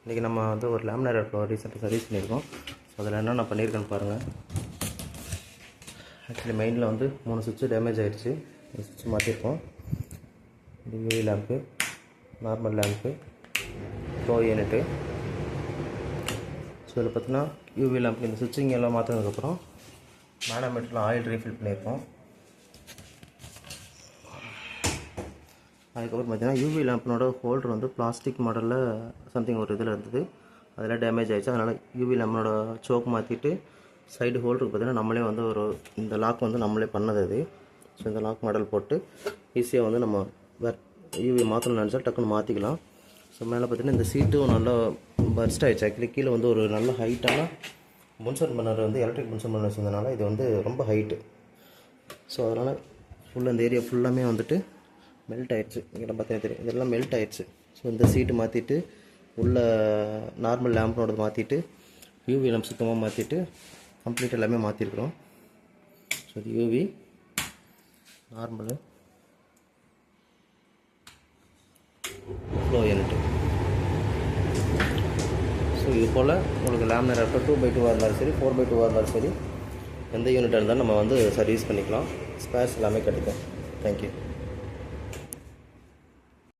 இன்றைக்கி நம்ம வந்து ஒரு லேமினேட் அடுப்பில் ரீசெண்டாக சர்வீஸ் பண்ணியிருக்கோம். ஸோ அதில் என்ன நான் பண்ணியிருக்கேன்னு பாருங்கள். ஆக்சுவலி மெயினில் வந்து 3 சுவிட்சு டேமேஜ் ஆகிடுச்சு. இந்த சுவிட்ச் மாற்றிருக்கோம். இது UV lamp, normal lamp, bro unit. So இதில் பார்த்தீங்கன்னா யூவி லேம்ப்பு இந்த சுவிட்சிங் எல்லாம் மாற்றினதுக்கப்புறம் மேனோமீட்டரில் ஆயில் ரீஃபில் பண்ணியிருக்கோம். அதுக்கப்புறம் பார்த்தீங்கன்னா யூவி லேம்பினோட ஹோல்டர் வந்து பிளாஸ்டிக் மாடலில் சம்திங் ஒரு இதில் இருந்தது, அதில் டேமேஜ் ஆகிடுச்சு. அதனால் யூவி லேம்பினோட சோக் மாற்றிட்டு சைடு ஹோல்டருக்கு பார்த்தீங்கன்னா நம்மளே வந்து இந்த லாக் வந்து நம்மளே பண்ணது அது. ஸோ இந்த லாக் மாடல் போட்டு ஈஸியாக வந்து நம்ம யூவி மாற்றணும்னு நினச்சா டக்குன்னு மாற்றிக்கலாம். ஸோ மேலே பார்த்தீங்கன்னா இந்த சீட்டும் நல்லா பர்ஸ்ட் ஆகிடுச்சு. ஆக்சுவலி கீழே வந்து ஒரு நல்ல ஹைட்டான முன்சர் பர்னர் வந்து எலக்ட்ரிக் முன்சர் பர்னர் வச்சதுனால இது வந்து ரொம்ப ஹைட்டு. ஸோ அதனால் ஃபுல்லாக இந்த ஏரியா ஃபுல்லாமே வந்துட்டு மெல்ட் ஆகிடுச்சு. இங்கே பார்த்தீங்கன்னா தெரியும், இதெல்லாம் மெல்ட் ஆகிடுச்சு. ஸோ இந்த சீட்டு மாற்றிட்டு உள்ள நார்மல் லேம்ப்னோட மாற்றிட்டு யூவி லேம்ப் சுத்தமாக மாற்றிட்டு கம்ப்ளீட் எல்லாமே மாற்றிருக்கிறோம். ஸோ இது UV normal flow unit. So இது போல் உங்களுக்கு லேமினேட் அடுப்பு 2x2 இருந்தாலும் சரி, 4x2 இருந்தாலும் சரி, எந்த யூனிட்டாக இருந்தாலும் நம்ம வந்து சர்வீஸ் பண்ணிக்கலாம். ஸ்பேர்ஸ் எல்லாமே கிடைக்கும். தேங்க்யூ.